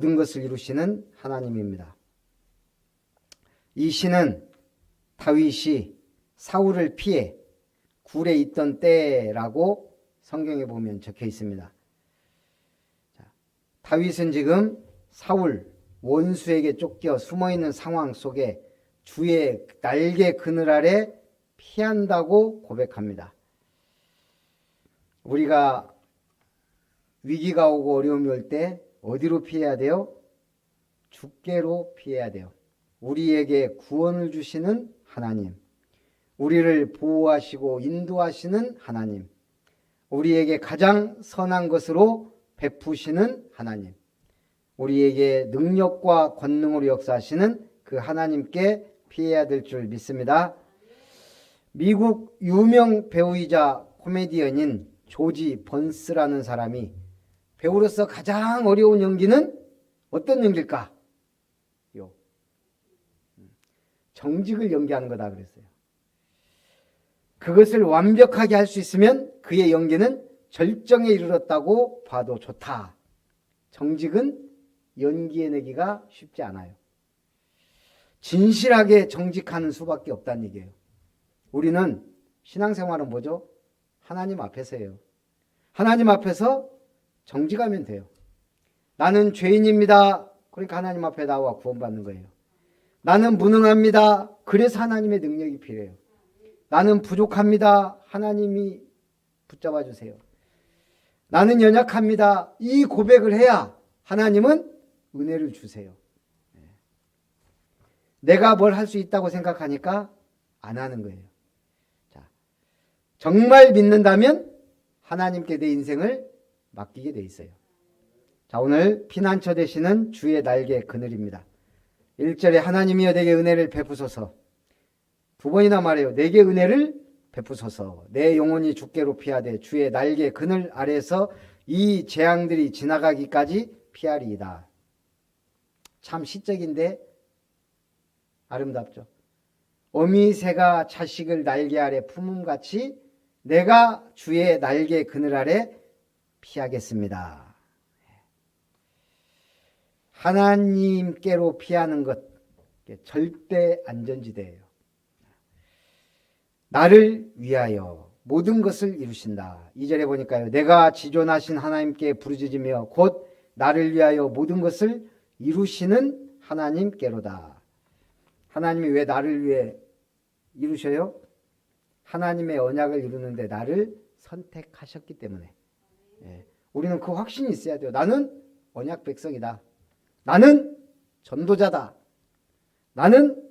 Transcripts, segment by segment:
모든 것을 이루시는 하나님입니다. 이 시는 다윗이 사울을 피해 굴에 있던 때라고 성경에 보면 적혀 있습니다. 다윗은 지금 사울 원수에게 쫓겨 숨어있는 상황 속에 주의 날개 그늘 아래 피한다고 고백합니다. 우리가 위기가 오고 어려움이 올 때 어디로 피해야 돼요? 주께로 피해야 돼요. 우리에게 구원을 주시는 하나님, 우리를 보호하시고 인도하시는 하나님, 우리에게 가장 선한 것으로 베푸시는 하나님, 우리에게 능력과 권능으로 역사하시는 그 하나님께 피해야 될 줄 믿습니다. 미국 유명 배우이자 코미디언인 조지 번스라는 사람이 배우로서 가장 어려운 연기는 어떤 연기일까? 정직을 연기하는 거다 그랬어요. 그것을 완벽하게 할 수 있으면 그의 연기는 절정에 이르렀다고 봐도 좋다. 정직은 연기해내기가 쉽지 않아요. 진실하게 정직하는 수밖에 없다는 얘기예요. 우리는 신앙생활은 뭐죠? 하나님 앞에서예요. 하나님 앞에서 정직하면 돼요. 나는 죄인입니다. 그러니까 하나님 앞에 나와 구원받는 거예요. 나는 무능합니다. 그래서 하나님의 능력이 필요해요. 나는 부족합니다. 하나님이 붙잡아 주세요. 나는 연약합니다. 이 고백을 해야 하나님은 은혜를 주세요. 내가 뭘 할 수 있다고 생각하니까 안 하는 거예요. 자, 정말 믿는다면 하나님께 내 인생을 맡기게 돼 있어요. 자, 오늘 피난처 되시는 주의 날개 그늘입니다. 1절에 하나님이여 내게 은혜를 베푸소서. 두 번이나 말해요. 내게 은혜를 베푸소서. 내 영혼이 주께로 피하되 주의 날개 그늘 아래에서 이 재앙들이 지나가기까지 피하리이다. 참 시적인데 아름답죠. 어미새가 자식을 날개 아래 품음같이 내가 주의 날개 그늘 아래 피하겠습니다. 하나님께로 피하는 것 절대 안전지대예요. 나를 위하여 모든 것을 이루신다. 2절에 보니까요. 내가 지존하신 하나님께 부르짖으며 곧 나를 위하여 모든 것을 이루시는 하나님께로다. 하나님이 왜 나를 위해 이루셔요? 하나님의 언약을 이루는데 나를 선택하셨기 때문에. 우리는 그 확신이 있어야 돼요. 나는 언약 백성이다. 나는 전도자다. 나는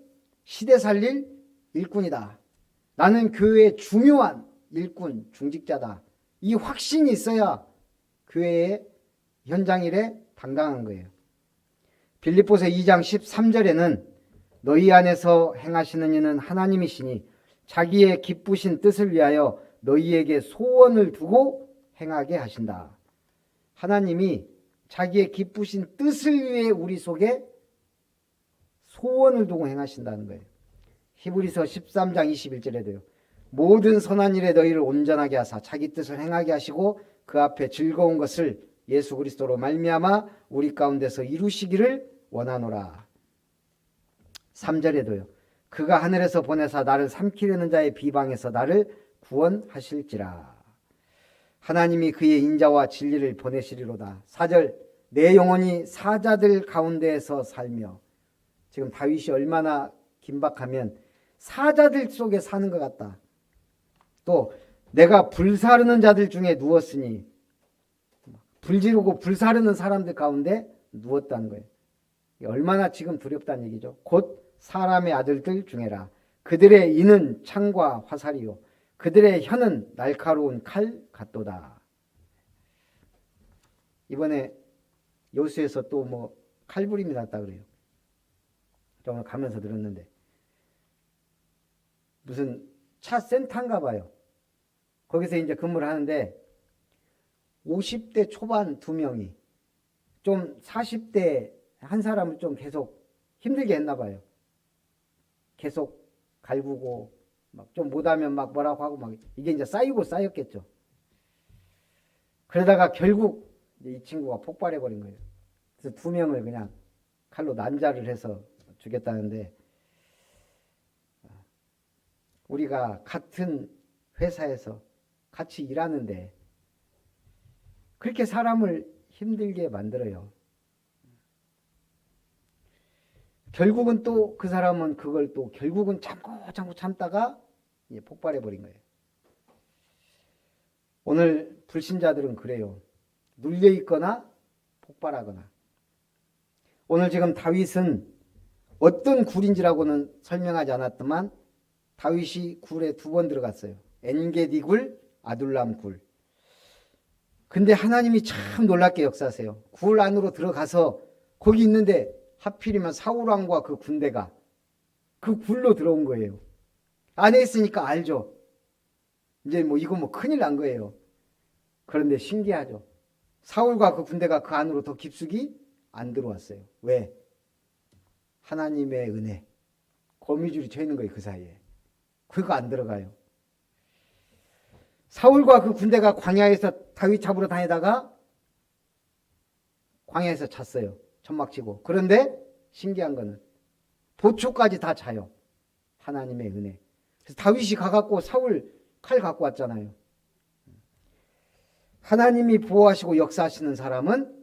시대 살릴 일꾼이다. 나는 교회의 중요한 일꾼, 중직자다. 이 확신이 있어야 교회의 현장 일에 당당한 거예요. 빌립보서 2장 13절에는 너희 안에서 행하시는 이는 하나님이시니 자기의 기쁘신 뜻을 위하여 너희에게 소원을 두고 행하게 하신다. 하나님이 자기의 기쁘신 뜻을 위해 우리 속에 소원을 두고 행하신다는 거예요. 히브리서 13장 21절에도요. 모든 선한 일에 너희를 온전하게 하사 자기 뜻을 행하게 하시고 그 앞에 즐거운 것을 예수 그리스도로 말미암아 우리 가운데서 이루시기를 원하노라. 3절에도요. 그가 하늘에서 보내사 나를 삼키려는 자의 비방에서 나를 구원하실지라. 하나님이 그의 인자와 진리를 보내시리로다. 4절 내 영혼이 사자들 가운데에서 살며. 지금 다윗이 얼마나 긴박하면 사자들 속에 사는 것 같다. 또 내가 불사르는 자들 중에 누웠으니 불 지르고 불사르는 사람들 가운데 누웠다는 거예요. 얼마나 지금 두렵다는 얘기죠. 곧 사람의 아들들 중에라. 그들의 이는 창과 화살이요 그들의 혀는 날카로운 칼 같도다. 이번에 여수에서 또 뭐 칼부림이 났다 그래요. 저 오늘 가면서 들었는데 무슨 차 센터인가 봐요. 거기서 이제 근무를 하는데 50대 초반 2명이 좀 40대 한 사람을 좀 계속 힘들게 했나 봐요. 계속 갈구고 막 좀 못하면 막 뭐라고 하고 막 이게 이제 쌓이고 쌓였겠죠. 그러다가 결국 이 친구가 폭발해 버린 거예요. 그래서 2명을 그냥 칼로 난자를 해서 죽였다는데, 우리가 같은 회사에서 같이 일하는데 그렇게 사람을 힘들게 만들어요. 결국은 또 그 사람은 그걸 또 결국은 참고 참다가 폭발해 버린 거예요. 오늘 불신자들은 그래요. 눌려 있거나 폭발하거나. 오늘 지금 다윗은 어떤 굴인지라고는 설명하지 않았지만 다윗이 굴에 2번 들어갔어요. 엔게디 굴, 아둘람 굴. 근데 하나님이 참 놀랍게 역사하세요. 굴 안으로 들어가서 거기 있는데 하필이면 사울왕과 그 군대가 그 굴로 들어온 거예요. 안에 있으니까 알죠. 이제 이거 큰일 난 거예요. 그런데 신기하죠. 사울과 그 군대가 그 안으로 더 깊숙이 안 들어왔어요. 왜? 하나님의 은혜. 거미줄이 쳐 있는 거예요. 그 사이에. 그거 안 들어가요. 사울과 그 군대가 광야에서 다윗 잡으러 다니다가 광야에서 잤어요. 천막치고. 그런데 신기한 거는 보초까지 다 자요. 하나님의 은혜. 그래서 다윗이 가갖고 사울 칼 갖고 왔잖아요. 하나님이 보호하시고 역사하시는 사람은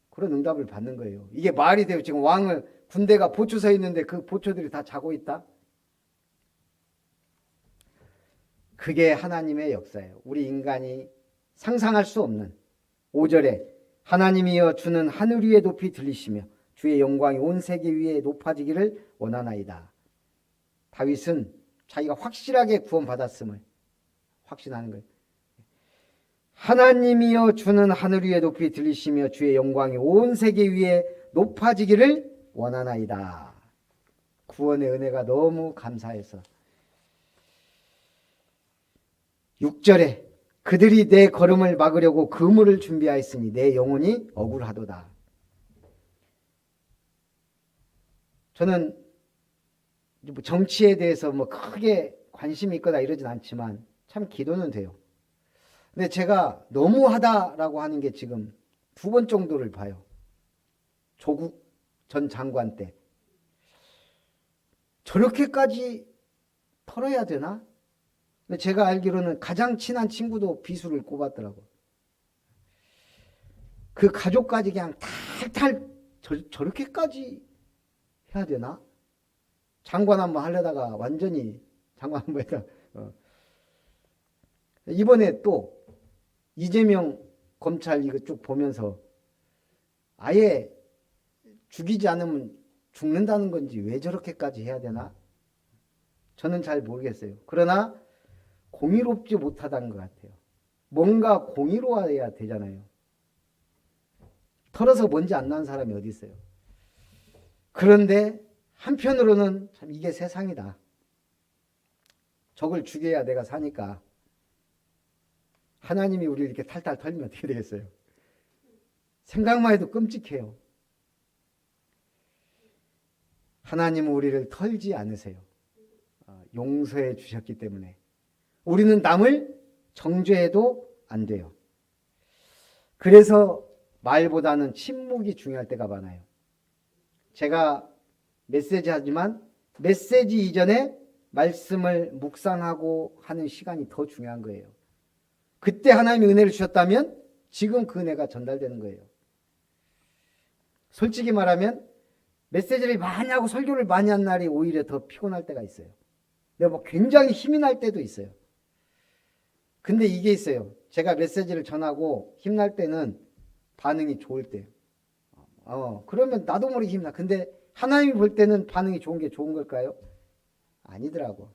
그런 응답을 받는 거예요. 이게 말이 돼요. 지금 왕을 군대가 보초 서 있는데 그 보초들이 다 자고 있다. 그게 하나님의 역사예요. 우리 인간이 상상할 수 없는 5절에 하나님이여 주는 하늘 위에 높이 들리시며 주의 영광이 온 세계 위에 높아지기를 원하나이다. 다윗은 자기가 확실하게 구원받았음을 확신하는 거예요. 하나님이여 주는 하늘 위에 높이 들리시며 주의 영광이 온 세계 위에 높아지기를 원하나이다. 구원의 은혜가 너무 감사해서. 6절에 그들이 내 걸음을 막으려고 그물을 준비하였으니 내 영혼이 억울하도다. 저는 정치에 대해서 크게 관심이 있거나 이러진 않지만 참 기도는 돼요. 근데 제가 너무하다라고 하는 게 지금 2번 정도를 봐요. 조국 전 장관 때. 저렇게까지 털어야 되나? 근데 제가 알기로는 가장 친한 친구도 비수를 꼽았더라고. 그 가족까지 그냥 탈탈 저렇게까지 해야 되나? 장관 한번 하려다가 완전히 장관 한번 했다. 이번에 또 이재명 검찰 이거 쭉 보면서 아예 죽이지 않으면 죽는다는 건지 왜 저렇게까지 해야 되나? 저는 잘 모르겠어요. 그러나 공의롭지 못하다는 것 같아요. 뭔가 공의로워야 되잖아요. 털어서 먼지 안 나는 사람이 어디 있어요. 그런데 한편으로는 참 이게 세상이다. 적을 죽여야 내가 사니까 하나님이 우리를 이렇게 탈탈 털면 어떻게 되겠어요? 생각만 해도 끔찍해요. 하나님은 우리를 털지 않으세요. 용서해 주셨기 때문에. 우리는 남을 정죄해도 안 돼요. 그래서 말보다는 침묵이 중요할 때가 많아요. 제가 메시지 하지만 메시지 이전에 말씀을 묵상하고 하는 시간이 더 중요한 거예요. 그때 하나님이 은혜를 주셨다면 지금 그 은혜가 전달되는 거예요. 솔직히 말하면 메시지를 많이 하고 설교를 많이 한 날이 오히려 더 피곤할 때가 있어요. 내가 굉장히 힘이 날 때도 있어요. 근데 이게 있어요. 제가 메시지를 전하고 힘날 때는 반응이 좋을 때예요. 그러면 나도 모르게 힘나. 근데 하나님이 볼 때는 반응이 좋은 게 좋은 걸까요? 아니더라고.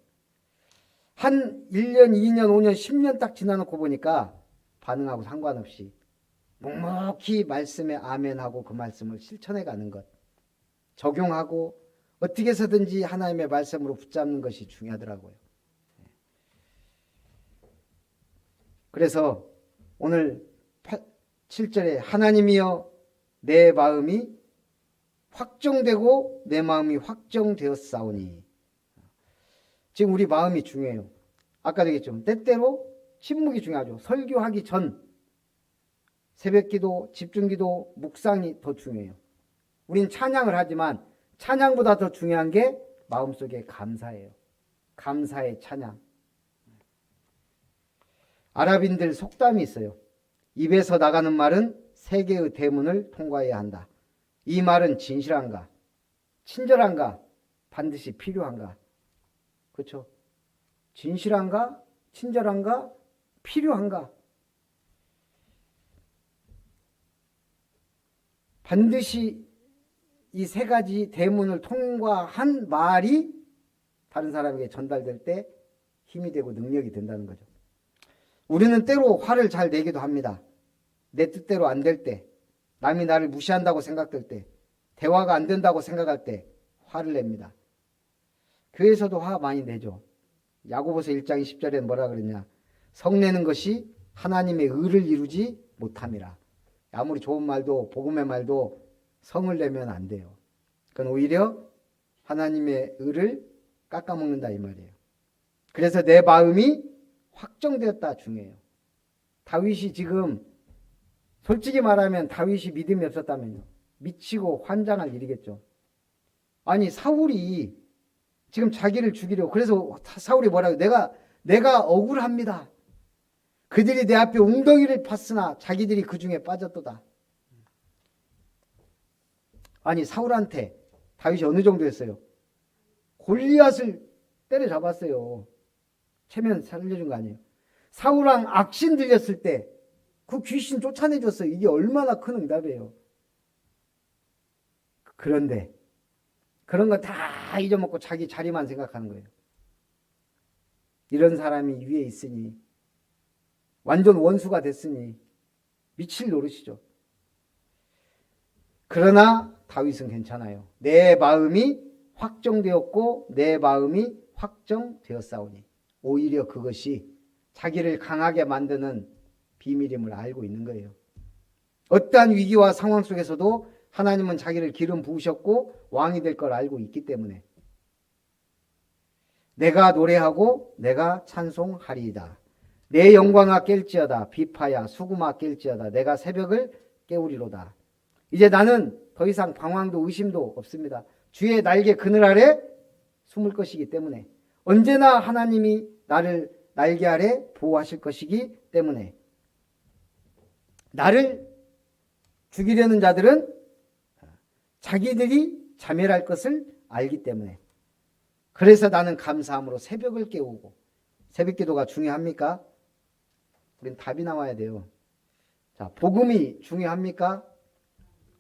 한 1년, 2년, 5년, 10년 딱 지나놓고 보니까 반응하고 상관없이 묵묵히 말씀에 아멘하고 그 말씀을 실천해 가는 것. 적용하고 어떻게 해서든지 하나님의 말씀으로 붙잡는 것이 중요하더라고요. 그래서 오늘 7절에 하나님이여 내 마음이 확정되고 내 마음이 확정되었사오니. 지금 우리 마음이 중요해요. 아까도 얘기했죠. 때때로 침묵이 중요하죠. 설교하기 전 새벽기도, 집중기도, 묵상이 더 중요해요. 우린 찬양을 하지만 찬양보다 더 중요한 게 마음속에 감사예요. 감사의 찬양. 아랍인들 속담이 있어요. 입에서 나가는 말은 세 개의 대문을 통과해야 한다. 이 말은 진실한가? 친절한가? 반드시 필요한가? 그렇죠? 진실한가? 친절한가? 필요한가? 반드시 이 세 가지 대문을 통과한 말이 다른 사람에게 전달될 때 힘이 되고 능력이 된다는 거죠. 우리는 때로 화를 잘 내기도 합니다. 내 뜻대로 안 될 때, 남이 나를 무시한다고 생각될 때, 대화가 안 된다고 생각할 때 화를 냅니다. 교회에서도 화 많이 내죠. 야고보서 1장 20절에 뭐라 그러냐? 성내는 것이 하나님의 의를 이루지 못함이라. 아무리 좋은 말도 복음의 말도 성을 내면 안 돼요. 그건 오히려 하나님의 의를 깎아먹는다 이 말이에요. 그래서 내 마음이 확정되었다 중요해요. 다윗이 지금 솔직히 말하면 다윗이 믿음이 없었다면요. 미치고 환장할 일이겠죠. 아니 사울이 지금 자기를 죽이려고 그래서 사울이 뭐라고 내가 억울합니다. 그들이 내 앞에 웅덩이를 팠으나 자기들이 그 중에 빠졌도다. 아니 사울한테 다윗이 어느 정도였어요? 골리앗을 때려잡았어요. 체면 살려준 거 아니에요. 사울왕 악신 들렸을 때 그 귀신 쫓아내줬어요. 이게 얼마나 큰 응답이에요. 그런데 그런 거 다 잊어먹고 자기 자리만 생각하는 거예요. 이런 사람이 위에 있으니 완전 원수가 됐으니 미칠 노릇이죠. 그러나 다윗은 괜찮아요. 내 마음이 확정되었고 내 마음이 확정되었사오니 오히려 그것이 자기를 강하게 만드는 비밀임을 알고 있는 거예요. 어떠한 위기와 상황 속에서도 하나님은 자기를 기름 부으셨고 왕이 될 걸 알고 있기 때문에 내가 노래하고 내가 찬송하리이다. 내 영광아 깰지어다. 비파야 수구마 깰지어다. 내가 새벽을 깨우리로다. 이제 나는 더 이상 방황도 의심도 없습니다. 주의 날개 그늘 아래 숨을 것이기 때문에 언제나 하나님이 나를 날개 아래 보호하실 것이기 때문에 나를 죽이려는 자들은 자기들이 자멸할 것을 알기 때문에 그래서 나는 감사함으로 새벽을 깨우고 새벽 기도가 중요합니까? 우린 답이 나와야 돼요. 자, 복음이 중요합니까?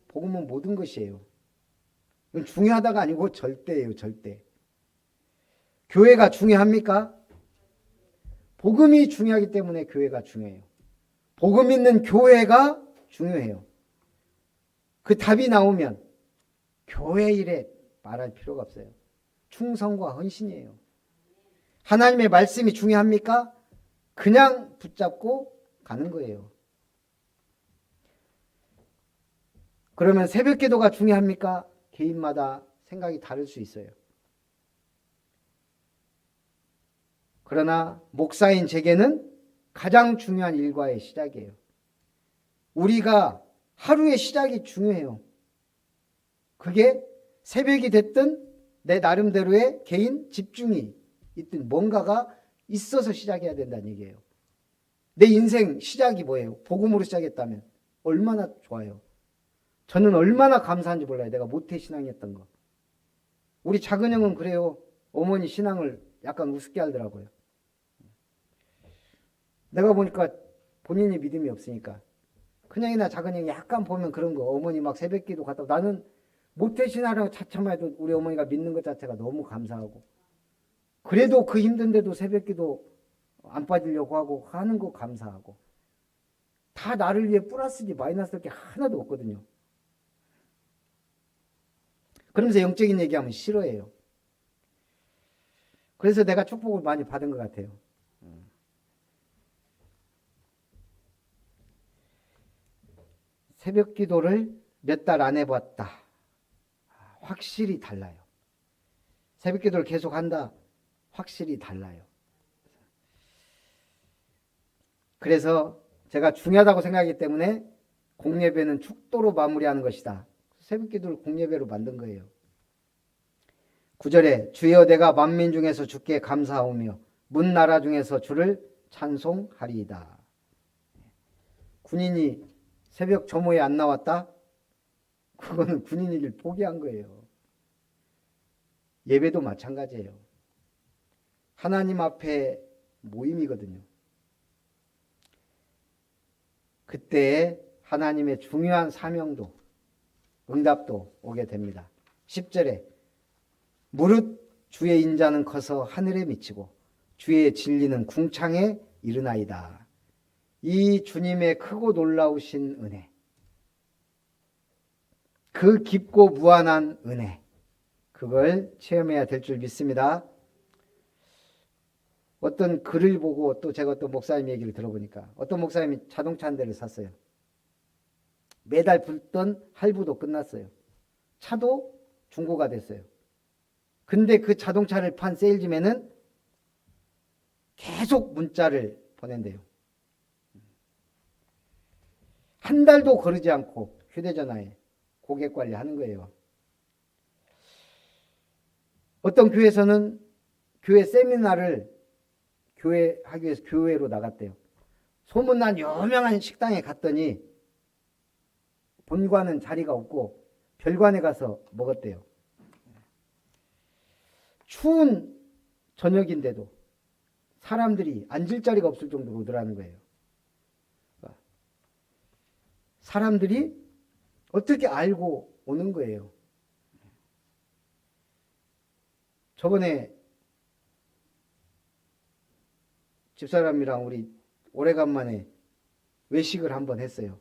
복음은 모든 것이에요. 이건 중요하다가 아니고 절대예요, 절대. 교회가 중요합니까? 복음이 중요하기 때문에 교회가 중요해요. 복음 있는 교회가 중요해요. 그 답이 나오면 교회 일에 말할 필요가 없어요. 충성과 헌신이에요. 하나님의 말씀이 중요합니까? 그냥 붙잡고 가는 거예요. 그러면 새벽 기도가 중요합니까? 개인마다 생각이 다를 수 있어요. 그러나 목사인 제게는 가장 중요한 일과의 시작이에요. 우리가 하루의 시작이 중요해요. 그게 새벽이 됐든 내 나름대로의 개인 집중이 있든 뭔가가 있어서 시작해야 된다는 얘기예요. 내 인생 시작이 뭐예요? 복음으로 시작했다면 얼마나 좋아요. 저는 얼마나 감사한지 몰라요. 내가 모태신앙이었던 거. 우리 작은 형은 그래요. 어머니 신앙을 약간 우습게 하더라고요. 내가 보니까 본인이 믿음이 없으니까 큰형이나 작은형이 약간 보면 그런 거 어머니 막 새벽기도 갔다 나는 모태신앙이라고 자체만 해도 우리 어머니가 믿는 것 자체가 너무 감사하고 그래도 그 힘든데도 새벽기도 안 빠지려고 하고 하는 거 감사하고 다 나를 위해 플러스지 마이너스일 게 하나도 없거든요. 그러면서 영적인 얘기하면 싫어해요. 그래서 내가 축복을 많이 받은 것 같아요. 새벽 기도를 몇 달 안 해봤다. 확실히 달라요. 새벽 기도를 계속 한다. 확실히 달라요. 그래서 제가 중요하다고 생각하기 때문에 공예배는 축도로 마무리하는 것이다. 새벽기도를 공예배로 만든 거예요. 9절에 주여 내가 만민 중에서 주께 감사하오며 문 나라 중에서 주를 찬송하리이다. 군인이 새벽 조모에 안 나왔다? 그거는 군인이길 포기한 거예요. 예배도 마찬가지예요. 하나님 앞에 모임이거든요. 그때 하나님의 중요한 사명도 응답도 오게 됩니다. 10절에 무릇 주의 인자는 커서 하늘에 미치고 주의 진리는 궁창에 이르나이다. 이 주님의 크고 놀라우신 은혜, 그 깊고 무한한 은혜, 그걸 체험해야 될 줄 믿습니다. 어떤 글을 보고 또 제가 어떤 목사님 얘기를 들어보니까 어떤 목사님이 자동차 한 대를 샀어요. 매달 붙던 할부도 끝났어요. 차도 중고가 됐어요. 근데 그 자동차를 판 세일즈맨은 계속 문자를 보낸대요. 한 달도 거르지 않고 휴대전화에 고객 관리하는 거예요. 어떤 교회에서는 교회 세미나를 교회 하기 위해서 교회로 나갔대요. 소문난 유명한 식당에 갔더니 본관은 자리가 없고 별관에 가서 먹었대요. 추운 저녁인데도 사람들이 앉을 자리가 없을 정도로 오더라는 거예요. 사람들이 어떻게 알고 오는 거예요. 저번에 집사람이랑 우리 오래간만에 외식을 한번 했어요.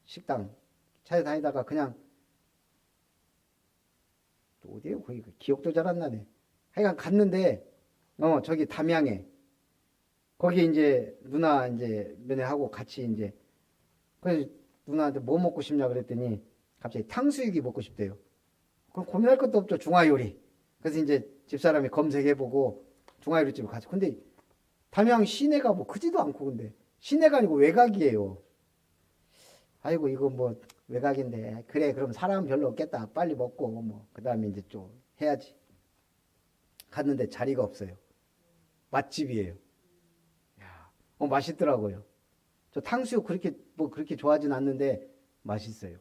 식당 차에 다니다가 그냥 또 어디에요? 거기 기억도 잘 안 나네. 하여간 갔는데 저기 담양에 거기 이제 누나 이제 면회하고 같이 이제 그래서 누나한테 뭐 먹고 싶냐 그랬더니 갑자기 탕수육이 먹고 싶대요. 그럼 고민할 것도 없죠. 중화요리. 그래서 이제 집사람이 검색해보고 중화요리집을 가죠. 근데 담양 시내가 뭐 크지도 않고 근데 시내가 아니고 외곽이에요. 아이고 이거 뭐 외곽인데 그래 그럼 사람 별로 없겠다. 빨리 먹고 뭐 그다음에 이제 좀 해야지. 갔는데 자리가 없어요. 맛집이에요. 야, 맛있더라고요. 저 탕수육 그렇게 좋아하진 않는데 맛있어요.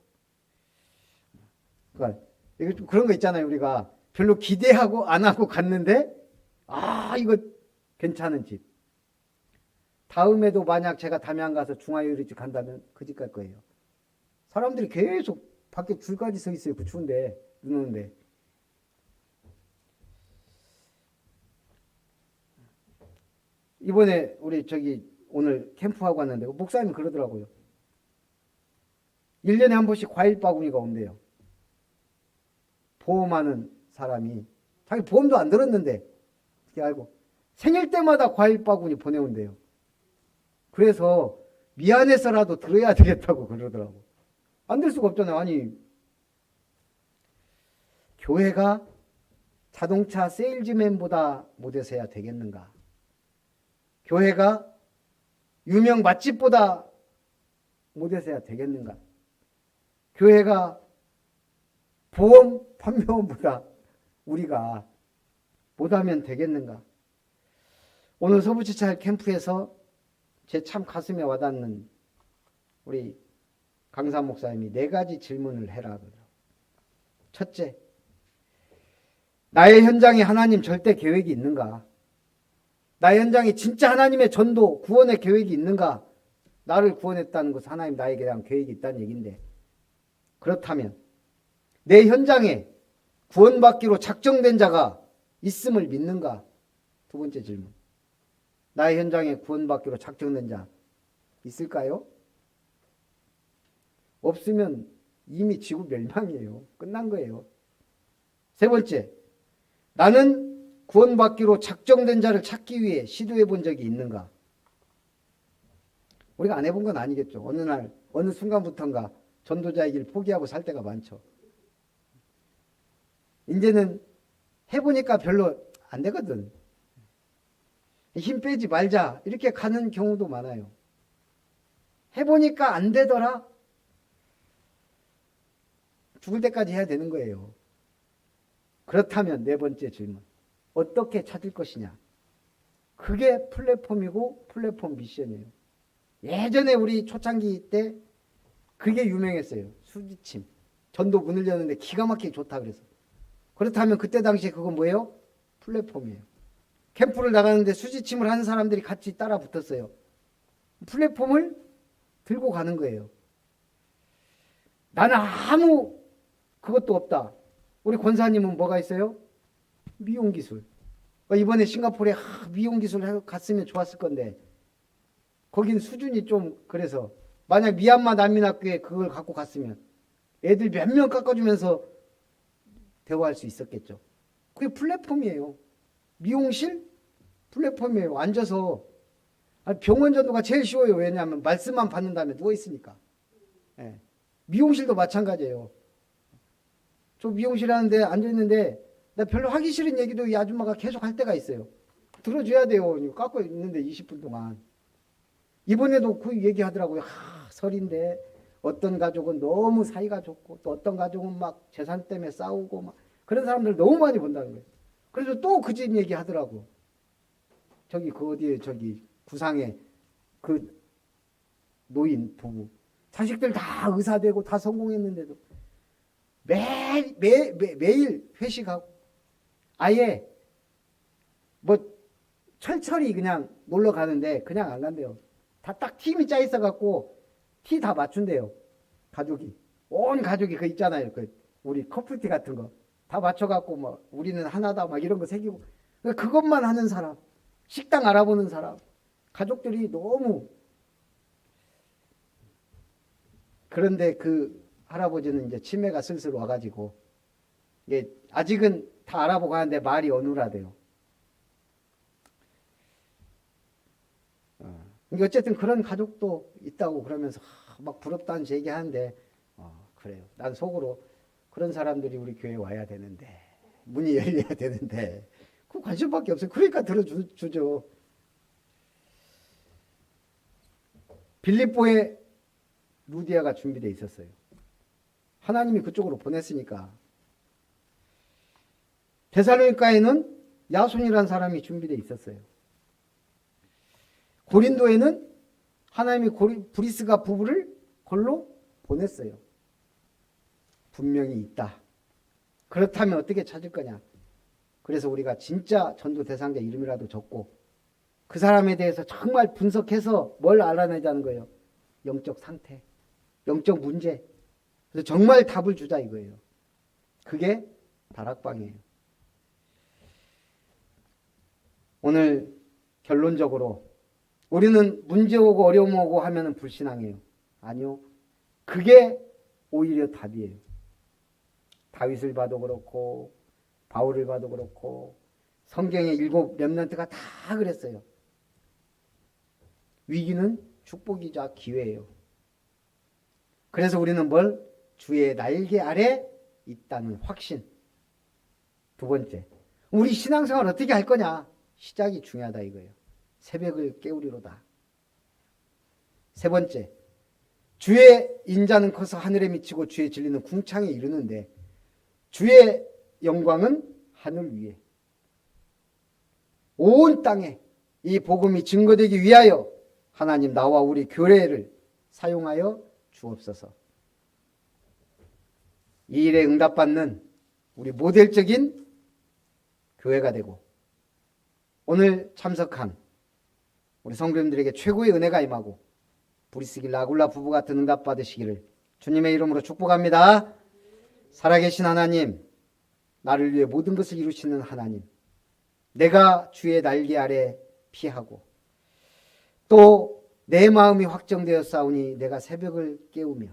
그러니까 이거 좀 그런 거 있잖아요. 우리가 별로 기대하고 안 하고 갔는데 이거 괜찮은 집. 다음에도 만약 제가 담양 가서 중화요리집 간다면 그 집 갈 거예요. 사람들이 계속 밖에 줄까지 서 있어요. 그 추운데 눈 오는데. 이번에 우리 오늘 캠프하고 왔는데 목사님이 그러더라고요. 1년에 한 번씩 과일 바구니가 온대요. 보험하는 사람이 자기 보험도 안 들었는데 어떻게 알고 생일 때마다 과일 바구니 보내온대요. 그래서 미안해서라도 들어야 되겠다고 그러더라고. 안 될 수가 없잖아요. 아니 교회가 자동차 세일즈맨보다 못해서야 되겠는가? 교회가 유명 맛집보다 못해서야 되겠는가? 교회가 보험 판매원보다 우리가 못하면 되겠는가? 오늘 서부지찰 캠프에서 제 참 가슴에 와닿는 우리 강사 목사님이 4가지 질문을 해라 그러더라고요. 첫째, 나의 현장에 하나님 절대 계획이 있는가? 나의 현장에 진짜 하나님의 전도, 구원의 계획이 있는가? 나를 구원했다는 것은 하나님 나에게 대한 계획이 있다는 얘기인데 그렇다면 내 현장에 구원받기로 작정된 자가 있음을 믿는가? 두 번째 질문. 나의 현장에 구원받기로 작정된 자 있을까요? 없으면 이미 지구 멸망이에요. 끝난 거예요. 세 번째, 나는 구원받기로 작정된 자를 찾기 위해 시도해 본 적이 있는가? 우리가 안 해본 건 아니겠죠. 어느 날, 어느 순간부터인가 전도자의 길 포기하고 살 때가 많죠. 이제는 해보니까 별로 안 되거든. 힘 빼지 말자 이렇게 가는 경우도 많아요. 해보니까 안 되더라. 죽을 때까지 해야 되는 거예요. 그렇다면 네 번째 질문. 어떻게 찾을 것이냐? 그게 플랫폼이고 플랫폼 미션이에요. 예전에 우리 초창기 때 그게 유명했어요. 수지침. 전도 문을 여는데 기가 막히게 좋다 그래서. 그렇다면 그때 당시에 그건 뭐예요? 플랫폼이에요. 캠프를 나가는데 수지침을 하는 사람들이 같이 따라 붙었어요. 플랫폼을 들고 가는 거예요. 나는 아무 그것도 없다. 우리 권사님은 뭐가 있어요? 미용기술. 이번에 싱가포르에 미용기술 갔으면 좋았을 건데 거긴 수준이 좀 그래서 만약 미얀마 난민학교에 그걸 갖고 갔으면 애들 몇 명 깎아주면서 대화할 수 있었겠죠. 그게 플랫폼이에요. 미용실 플랫폼이에요. 앉아서 병원 전도가 제일 쉬워요. 왜냐하면 말씀만 받는 다음에 누워있으니까. 예. 미용실도 마찬가지예요. 저 미용실 하는데 앉아있는데 나 별로 하기 싫은 얘기도 이 아줌마가 계속 할 때가 있어요. 들어줘야 돼요. 깎고 있는데 20분 동안. 이번에도 그 얘기하더라고요. 설인데 어떤 가족은 너무 사이가 좋고 또 어떤 가족은 막 재산 때문에 싸우고 막 그런 사람들 너무 많이 본다는 거예요. 그래서 또 그 집 얘기하더라고. 저기 그 어디에 저기 구상에 그 노인 부부 자식들 다 의사 되고 다 성공했는데도 매일 회식하고 아예 뭐 철철이 그냥 놀러 가는데 그냥 안 간대요. 다 딱 팀이 짜 있어 갖고 티 다 맞춘대요. 가족이 온 가족이 그 있잖아요. 그 우리 커플티 같은 거 다 맞춰 갖고 뭐 우리는 하나다 막 이런 거 새기고 그것만 하는 사람, 식당 알아보는 사람, 가족들이 너무. 그런데 그 할아버지는 이제 치매가 슬슬 와가지고 이게 아직은 다 알아보고 하는데 말이 어눌하대요. 어쨌든 그런 가족도 있다고 그러면서 막 부럽다는 얘기하는데 그래요. 난 속으로 그런 사람들이 우리 교회에 와야 되는데 문이 열려야 되는데 그 관심밖에 없어요. 그러니까 들어주죠. 빌립보에 루디아가 준비되어 있었어요. 하나님이 그쪽으로 보냈으니까. 데살로니가에는 야손이라는 사람이 준비되어 있었어요. 고린도에는 하나님이 브리스가 부부를 걸로 보냈어요. 분명히 있다. 그렇다면 어떻게 찾을 거냐? 그래서 우리가 진짜 전도 대상자 이름이라도 적고 그 사람에 대해서 정말 분석해서 뭘 알아내자는 거예요. 영적 상태, 영적 문제. 그래서 정말 답을 주자 이거예요. 그게 다락방이에요. 오늘 결론적으로 우리는 문제 오고 어려움 오고 하면 불신앙이에요. 아니요. 그게 오히려 답이에요. 다윗을 봐도 그렇고 바울을 봐도 그렇고 성경의 7 렘넌트가 다 그랬어요. 위기는 축복이자 기회예요. 그래서 우리는 뭘? 주의 날개 아래 있다는 확신. 두 번째, 우리 신앙생활 어떻게 할 거냐? 시작이 중요하다 이거예요. 새벽을 깨우리로다. 세 번째, 주의 인자는 커서 하늘에 미치고 주의 진리는 궁창에 이르는데 주의 영광은 하늘 위에. 온 땅에 이 복음이 증거되기 위하여 하나님 나와 우리 교회를 사용하여 주옵소서. 이 일에 응답받는 우리 모델적인 교회가 되고 오늘 참석한 우리 성도님들에게 최고의 은혜가 임하고 브리스길 라굴라 부부 같은 응답 받으시기를 주님의 이름으로 축복합니다. 살아계신 하나님, 나를 위해 모든 것을 이루시는 하나님, 내가 주의 날개 아래 피하고 또 내 마음이 확정되었사오니 내가 새벽을 깨우며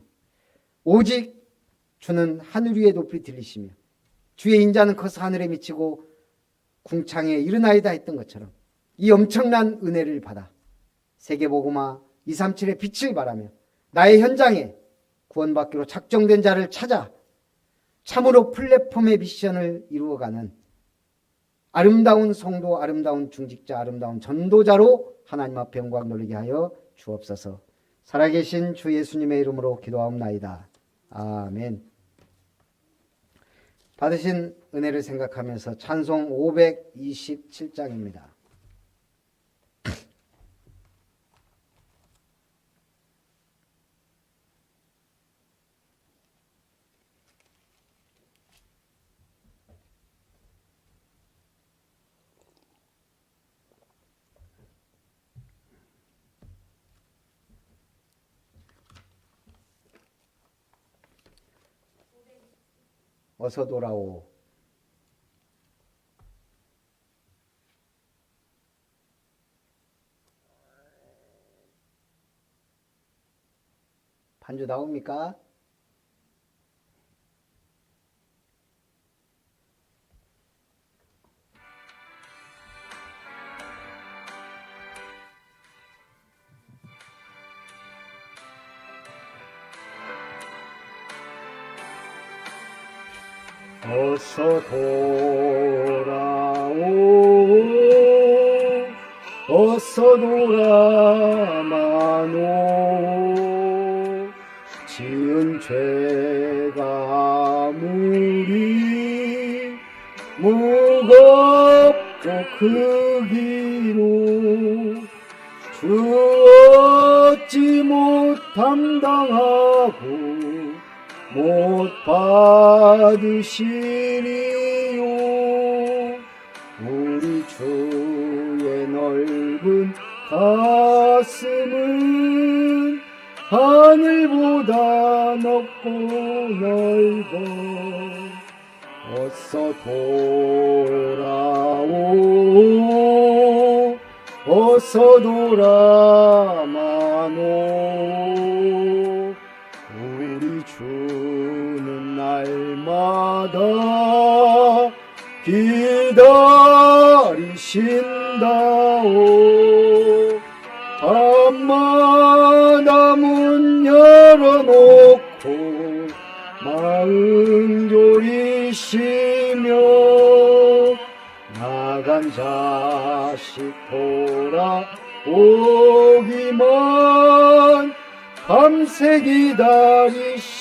오직 주는 하늘 위에 높이 들리시며 주의 인자는 커서 하늘에 미치고 궁창에 이르나이다 했던 것처럼 이 엄청난 은혜를 받아 세계복음화 237의 빛을 발하며 나의 현장에 구원받기로 작정된 자를 찾아 참으로 플랫폼의 미션을 이루어가는 아름다운 성도, 아름다운 중직자, 아름다운 전도자로 하나님 앞에 영광 돌리게 하여 주옵소서. 살아계신 주 예수님의 이름으로 기도하옵나이다. 아멘. 받으신 은혜를 생각하면서 찬송 527장입니다. 어서 돌아오. 반주 나옵니까? 어서 돌아오, 어서 돌아마노. 지은 죄가 무리 무겁고 크기로 주 어찌 못 감당하고 못 받으시리요. 우리 주의 넓은 가슴은 하늘보다 높고 넓어. 어서 돌아오, 어서 돌아마노. 우리 주는 날마다 기다리신다오. 밤마다 문 열어놓고 마음 졸이시며 나간 자식 돌아오기만 밤새 기다리신다오.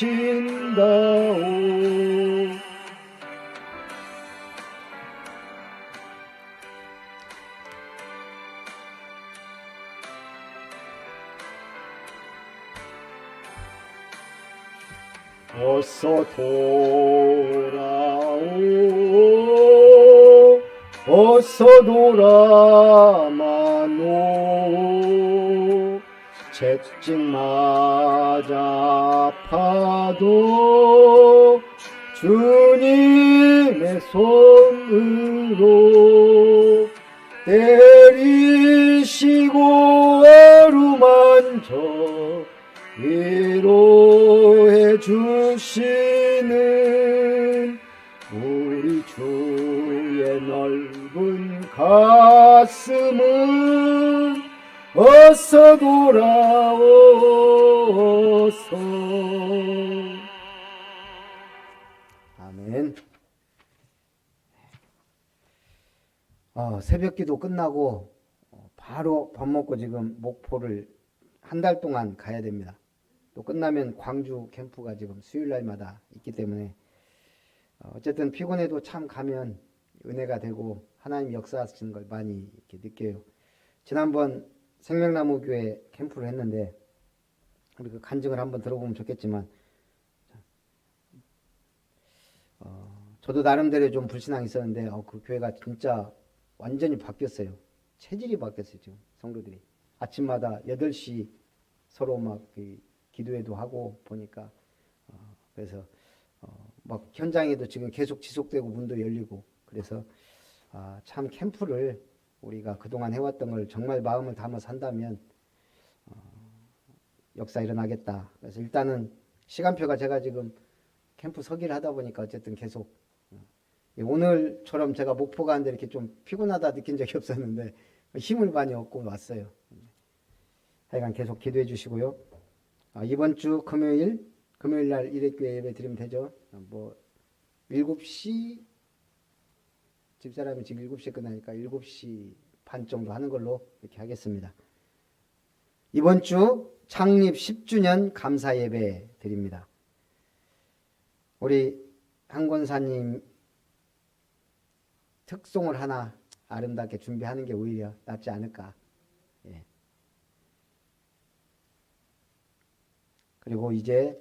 어서 돌아오, 어서 돌아마노. 채찍 맞아 아파도 주님의 손으로 때리시고 어루만져 위로해 주시는 우리 주의 넓은 가슴은 어서 돌아오소. 아멘. 새벽기도 끝나고 바로 밥 먹고 지금 목포를 한 달 동안 가야 됩니다. 또 끝나면 광주 캠프가 지금 수요일날마다 있기 때문에 어쨌든 피곤해도 참 가면 은혜가 되고 하나님 역사하시는 걸 많이 이렇게 느껴요. 지난번 생명나무교회 캠프를 했는데 우리 그 간증을 한번 들어보면 좋겠지만 저도 나름대로 좀 불신앙이 있었는데 그 교회가 진짜 완전히 바뀌었어요. 체질이 바뀌었어요. 지금 성도들이 아침마다 8시 서로 막 기도회도 하고 보니까 그래서 막 현장에도 지금 계속 지속되고 문도 열리고 그래서 참 캠프를 우리가 그동안 해왔던 걸 정말 마음을 담아서 한다면 역사 일어나겠다. 그래서 일단은 시간표가 제가 지금 캠프 서기를 하다 보니까 어쨌든 계속 오늘처럼 제가 목포 가는데 이렇게 좀 피곤하다 느낀 적이 없었는데 힘을 많이 얻고 왔어요. 하여간 계속 기도해 주시고요. 이번 주 금요일 날 일회교회 예배 드리면 되죠. 7시 집사람이 지금 7시에 끝나니까 7시 반 정도 하는 걸로 이렇게 하겠습니다. 이번 주 창립 10주년 감사 예배 드립니다. 우리 한 권사님 특송을 하나 아름답게 준비하는 게 오히려 낫지 않을까. 예. 그리고 이제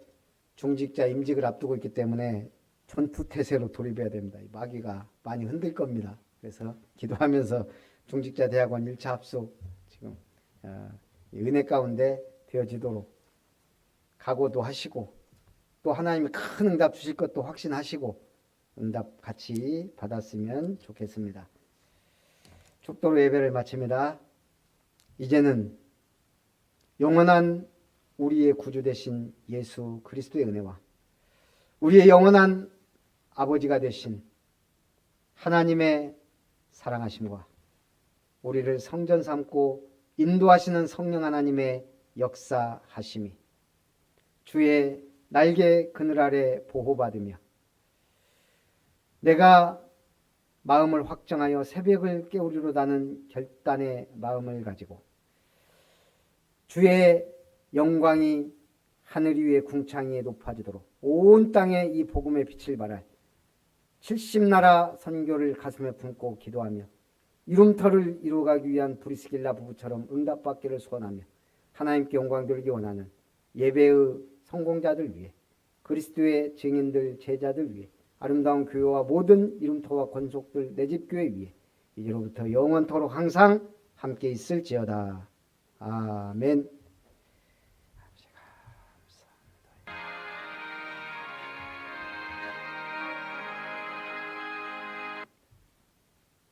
중직자 임직을 앞두고 있기 때문에 전투태세로 돌입해야 됩니다. 마귀가 많이 흔들 겁니다. 그래서 기도하면서 중직자 대학원 1차 합숙 지금 은혜 가운데 되어지도록 각오도 하시고 또 하나님이 큰 응답 주실 것도 확신하시고 응답 같이 받았으면 좋겠습니다. 축도로 예배를 마칩니다. 이제는 영원한 우리의 구주 되신 예수 그리스도의 은혜와 우리의 영원한 아버지가 되신 하나님의 사랑하심과 우리를 성전 삼고 인도하시는 성령 하나님의 역사하심이 주의 날개 그늘 아래 보호받으며 내가 마음을 확정하여 새벽을 깨우리로다는 결단의 마음을 가지고 주의 영광이 하늘 위의 궁창위에 높아지도록 온 땅에 이 복음의 빛을 발할 70나라 선교를 가슴에 품고 기도하며 이룸터를 이루어가기 위한 브리스길라 부부처럼 응답받기를 소원하며 하나님께 영광 돌리기 원하는 예배의 성공자들 위해 그리스도의 증인들 제자들 위해 아름다운 교회와 모든 이룸터와 권속들 내 집 교회 위에 이제로부터 영원토록 항상 함께 있을지어다. 아멘.